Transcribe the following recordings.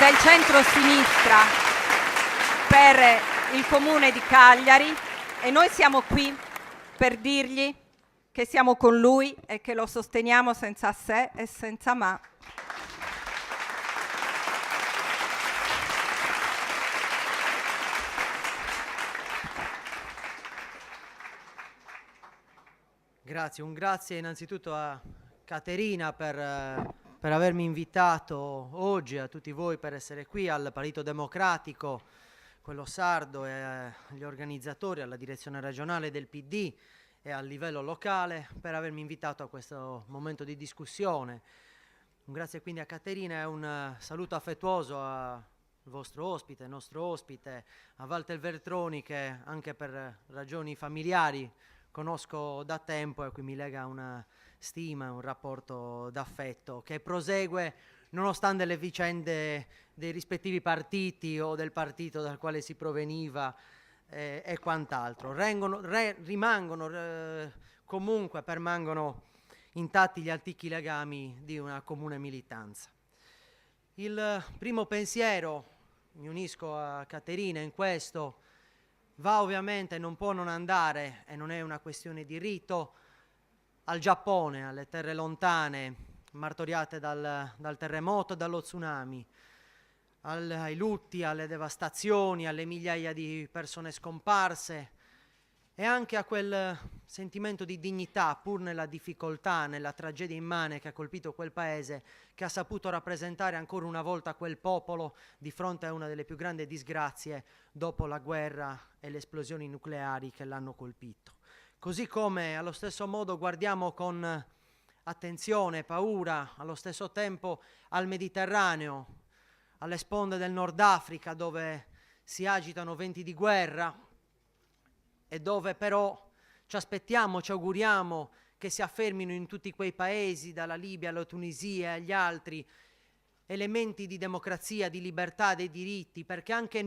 il centro-sinistra per il comune di Cagliari e noi siamo qui per dirgli che siamo con lui e che lo sosteniamo senza se e senza ma. Grazie, un grazie innanzitutto a Caterina per avermi invitato oggi, a tutti voi per essere qui, al Partito Democratico, quello sardo, e agli organizzatori, alla direzione regionale del PD e al livello locale per avermi invitato a questo momento di discussione. Un grazie quindi a Caterina e un saluto affettuoso al vostro ospite, il nostro ospite, a Walter Veltroni, che anche per ragioni familiari conosco da tempo e a cui mi lega una stima, un rapporto d'affetto che prosegue nonostante le vicende dei rispettivi partiti o del partito dal quale si proveniva e quant'altro. Comunque permangono intatti gli antichi legami di una comune militanza. Il primo pensiero, mi unisco a Caterina in questo, va ovviamente, non può non andare, e non è una questione di rito, al Giappone, alle terre lontane, martoriate dal terremoto e dallo tsunami, ai lutti, alle devastazioni, alle migliaia di persone scomparse e anche a quel sentimento di dignità, pur nella difficoltà, nella tragedia immane che ha colpito quel paese, che ha saputo rappresentare ancora una volta quel popolo di fronte a una delle più grandi disgrazie dopo la guerra e le esplosioni nucleari che l'hanno colpito. Così come allo stesso modo guardiamo con attenzione e paura allo stesso tempo al Mediterraneo, alle sponde del Nord Africa dove si agitano venti di guerra e dove però ci aspettiamo, ci auguriamo che si affermino in tutti quei paesi, dalla Libia alla Tunisia e agli altri, elementi di democrazia, di libertà, dei diritti, perché anche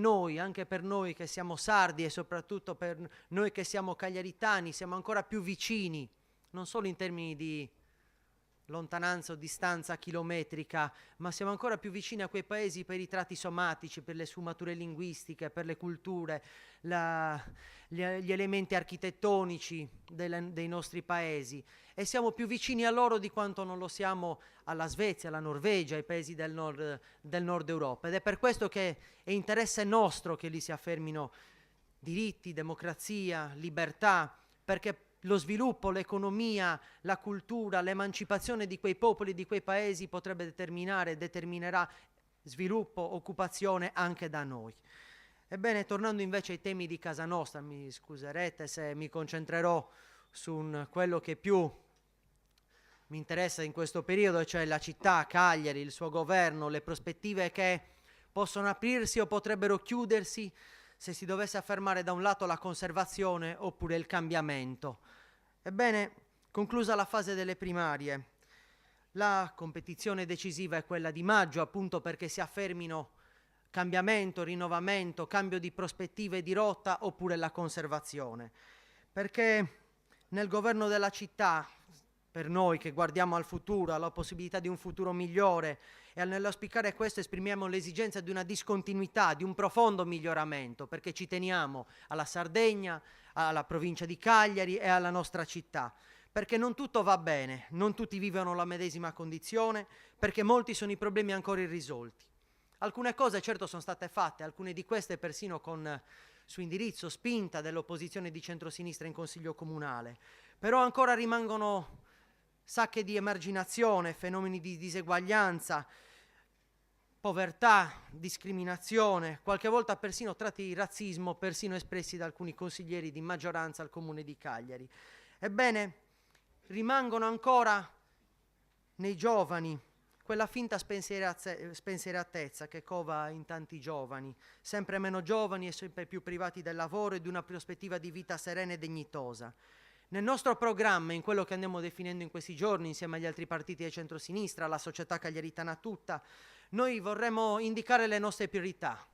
per noi che siamo sardi e soprattutto per noi che siamo cagliaritani, siamo ancora più vicini, non solo in termini di lontananza o distanza chilometrica, ma siamo ancora più vicini a quei paesi per i tratti somatici, per le sfumature linguistiche, per le culture, gli elementi architettonici dei nostri paesi, e siamo più vicini a loro di quanto non lo siamo alla Svezia, alla Norvegia, ai paesi del nord Europa, ed è per questo che è interesse nostro che lì si affermino diritti, democrazia, libertà, perché lo sviluppo, l'economia, la cultura, l'emancipazione di quei popoli, di quei paesi determinerà sviluppo, occupazione anche da noi. Ebbene, tornando invece ai temi di casa nostra, mi scuserete se mi concentrerò su quello che più mi interessa in questo periodo, cioè la città, Cagliari, il suo governo, le prospettive che possono aprirsi o potrebbero chiudersi se si dovesse affermare da un lato la conservazione oppure il cambiamento. Ebbene, conclusa la fase delle primarie, la competizione decisiva è quella di maggio, appunto perché si affermino cambiamento, rinnovamento, cambio di prospettive e di rotta oppure la conservazione. Perché nel governo della città, per noi che guardiamo al futuro, alla possibilità di un futuro migliore, e nell'auspicare questo esprimiamo l'esigenza di una discontinuità, di un profondo miglioramento, perché ci teniamo alla Sardegna, alla provincia di Cagliari e alla nostra città, perché non tutto va bene, non tutti vivono la medesima condizione, perché molti sono i problemi ancora irrisolti. Alcune cose certo sono state fatte, alcune di queste persino su indirizzo, spinta dell'opposizione di centrosinistra in Consiglio Comunale, però ancora rimangono sacche di emarginazione, fenomeni di diseguaglianza, povertà, discriminazione, qualche volta persino tratti di razzismo, persino espressi da alcuni consiglieri di maggioranza al Comune di Cagliari. Ebbene, rimangono ancora nei giovani quella finta spensieratezza che cova in tanti giovani, sempre meno giovani e sempre più privati del lavoro e di una prospettiva di vita serena e dignitosa. Nel nostro programma, in quello che andiamo definendo in questi giorni insieme agli altri partiti di centrosinistra, la società cagliaritana tutta, noi vorremmo indicare le nostre priorità,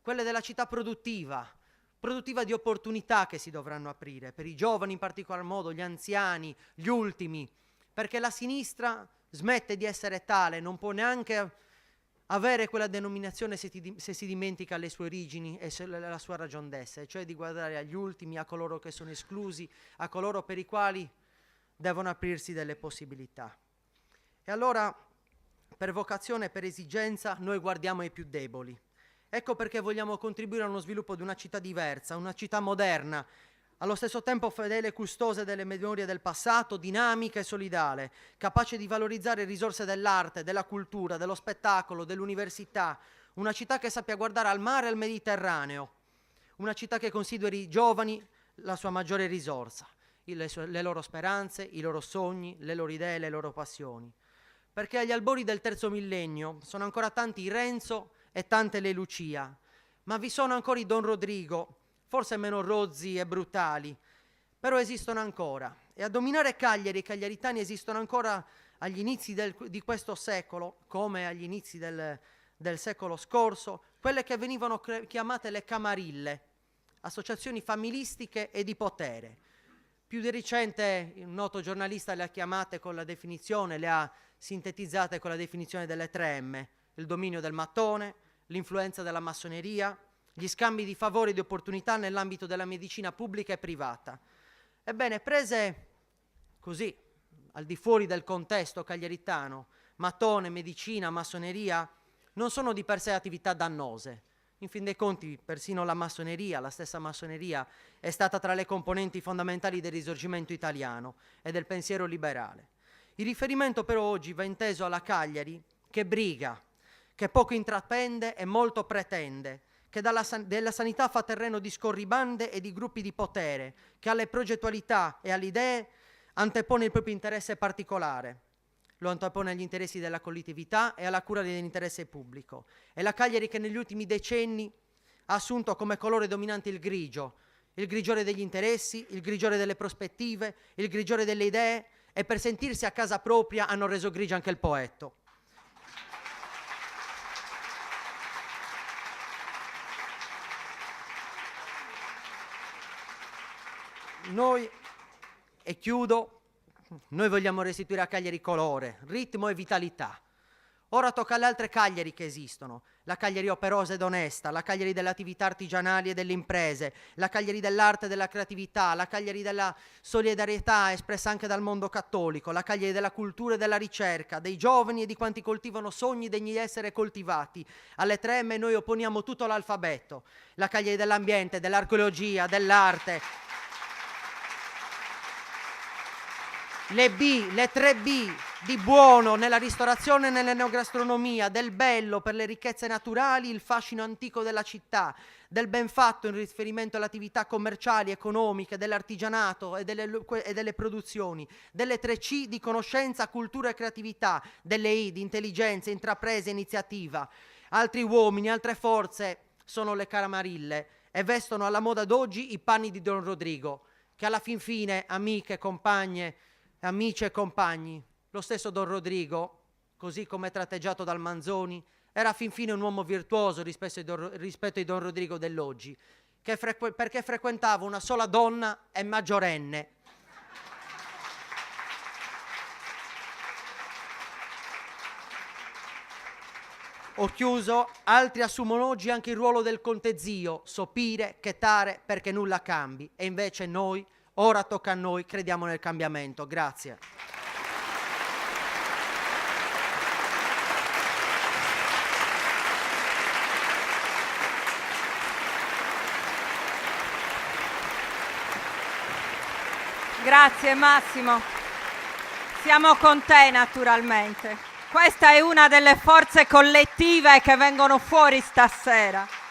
quelle della città produttiva di opportunità che si dovranno aprire, per i giovani in particolar modo, gli anziani, gli ultimi, perché la sinistra smette di essere tale, non può neanche avere quella denominazione se si dimentica le sue origini e la sua ragion d'essere, cioè di guardare agli ultimi, a coloro che sono esclusi, a coloro per i quali devono aprirsi delle possibilità. E allora, per vocazione e per esigenza, noi guardiamo ai più deboli. Ecco perché vogliamo contribuire allo sviluppo di una città diversa, una città moderna, allo stesso tempo fedele e custose delle memorie del passato, dinamica e solidale, capace di valorizzare risorse dell'arte, della cultura, dello spettacolo, dell'università, una città che sappia guardare al mare e al Mediterraneo, una città che consideri i giovani la sua maggiore risorsa, le loro speranze, i loro sogni, le loro idee, le loro passioni. Perché agli albori del terzo millennio sono ancora tanti i Renzo e tante le Lucia, ma vi sono ancora i Don Rodrigo, forse meno rozzi e brutali, però esistono ancora. E a dominare Cagliari e i cagliaritani esistono ancora agli inizi di questo secolo, come agli inizi del secolo scorso, quelle che venivano chiamate le camarille, associazioni familistiche e di potere. Più di recente un noto giornalista le ha chiamate con la definizione, le ha sintetizzate con la definizione delle 3M, il dominio del mattone, l'influenza della massoneria, gli scambi di favori e di opportunità nell'ambito della medicina pubblica e privata. Ebbene, prese così, al di fuori del contesto cagliaritano, mattone, medicina, massoneria, non sono di per sé attività dannose. In fin dei conti, persino la massoneria, la stessa massoneria, è stata tra le componenti fondamentali del Risorgimento italiano e del pensiero liberale. Il riferimento però oggi va inteso alla Cagliari che briga, che poco intraprende e molto pretende, che della sanità fa terreno di scorribande e di gruppi di potere, che alle progettualità e alle idee antepone il proprio interesse particolare, lo antepone agli interessi della collettività e alla cura dell'interesse pubblico. È la Cagliari che negli ultimi decenni ha assunto come colore dominante il grigiore degli interessi, il grigiore delle prospettive, il grigiore delle idee, e per sentirsi a casa propria hanno reso grigio anche il poetto. Noi, e chiudo, noi vogliamo restituire a Cagliari colore, ritmo e vitalità. Ora tocca alle altre Cagliari che esistono, la Cagliari operosa ed onesta, la Cagliari delle attività artigianali e delle imprese, la Cagliari dell'arte e della creatività, la Cagliari della solidarietà espressa anche dal mondo cattolico, la Cagliari della cultura e della ricerca, dei giovani e di quanti coltivano sogni degni di essere coltivati. Alle 3M noi opponiamo tutto l'alfabeto, la Cagliari dell'ambiente, dell'archeologia, dell'arte, le B, le 3B di buono nella ristorazione e nell'enogastronomia, del bello per le ricchezze naturali, il fascino antico della città, del ben fatto in riferimento alle attività commerciali, economiche, dell'artigianato e delle produzioni, delle 3C di conoscenza, cultura e creatività, delle I di intelligenza, intrapresa e iniziativa. Altri uomini, altre forze sono le camarille e vestono alla moda d'oggi i panni di Don Rodrigo, che alla fin fine, amiche, compagne, amici e compagni, lo stesso Don Rodrigo, così come tratteggiato dal Manzoni, era fin fine un uomo virtuoso rispetto ai Don Rodrigo dell'oggi, perché frequentava una sola donna e maggiorenne. Ho chiuso, altri assumono oggi anche il ruolo del conte zio, sopire, chetare perché nulla cambi, e invece noi, ora tocca a noi, crediamo nel cambiamento. Grazie. Grazie Massimo, siamo con te naturalmente. Questa è una delle forze collettive che vengono fuori stasera.